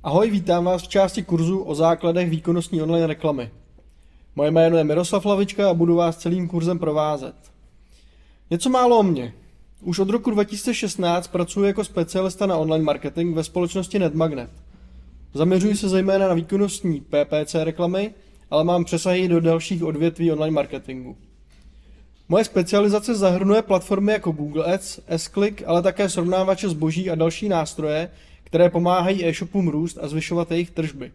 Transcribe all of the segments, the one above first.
Ahoj, vítám vás v části kurzu o základech výkonnostní online reklamy. Moje jméno je Miroslav Lavička a budu vás celým kurzem provázet. Něco málo o mně. Už od roku 2016 pracuji jako specialista na online marketing ve společnosti NetMagnet. Zaměřuji se zejména na výkonnostní PPC reklamy, ale mám přesahy do dalších odvětví online marketingu. Moje specializace zahrnuje platformy jako Google Ads, S-Click, ale také srovnávače zboží a další nástroje, které pomáhají e-shopům růst a zvyšovat jejich tržby.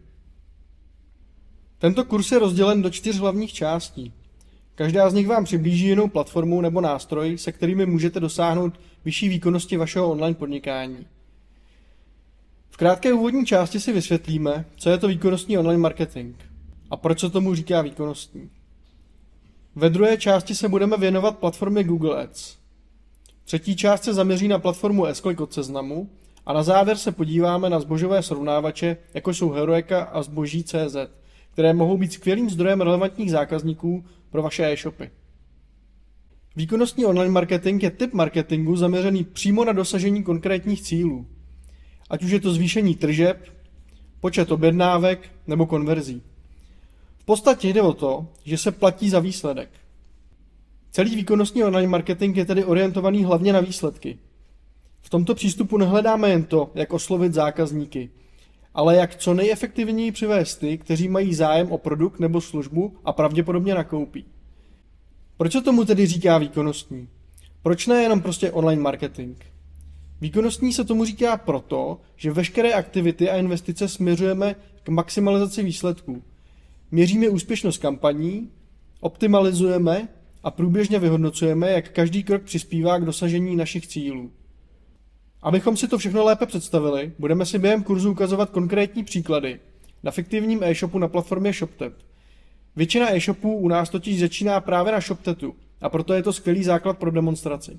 Tento kurz je rozdělen do 4 hlavních částí. Každá z nich vám přiblíží jinou platformu nebo nástroj, se kterými můžete dosáhnout vyšší výkonnosti vašeho online podnikání. V krátké úvodní části si vysvětlíme, co je to výkonnostní online marketing a proč se tomu říká výkonnostní. Ve druhé části se budeme věnovat platformě Google Ads. Třetí část se zaměří na platformu S-Click od Seznamu a na závěr se podíváme na zbožové srovnávače, jako jsou Heroeka a Zboží.cz, které mohou být skvělým zdrojem relevantních zákazníků pro vaše e-shopy. Výkonnostní online marketing je typ marketingu zaměřený přímo na dosažení konkrétních cílů, ať už je to zvýšení tržeb, počet objednávek nebo konverzí. V podstatě jde o to, že se platí za výsledek. Celý výkonnostní online marketing je tedy orientovaný hlavně na výsledky. V tomto přístupu nehledáme jen to, jak oslovit zákazníky, ale jak co nejefektivněji přivést ty, kteří mají zájem o produkt nebo službu a pravděpodobně nakoupí. Proč se tomu tedy říká výkonnostní? Proč ne jenom prostě online marketing? Výkonnostní se tomu říká proto, že veškeré aktivity a investice směřujeme k maximalizaci výsledků. Měříme úspěšnost kampaní, optimalizujeme a průběžně vyhodnocujeme, jak každý krok přispívá k dosažení našich cílů. Abychom si to všechno lépe představili, budeme si během kurzu ukazovat konkrétní příklady na fiktivním e-shopu na platformě ShopTet. Většina e-shopů u nás totiž začíná právě na ShopTetu a proto je to skvělý základ pro demonstraci.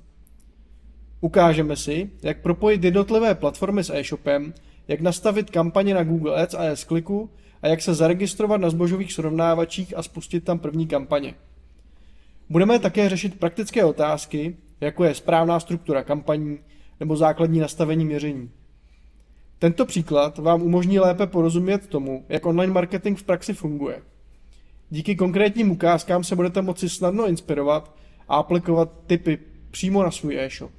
Ukážeme si, jak propojit jednotlivé platformy s e-shopem, jak nastavit kampaně na Google Ads a S-Clicku a jak se zaregistrovat na zbožových srovnávačích a spustit tam první kampaně. Budeme také řešit praktické otázky, jako je správná struktura kampaní nebo základní nastavení měření. Tento příklad vám umožní lépe porozumět tomu, jak online marketing v praxi funguje. Díky konkrétním ukázkám se budete moci snadno inspirovat a aplikovat tipy přímo na svůj e-shop.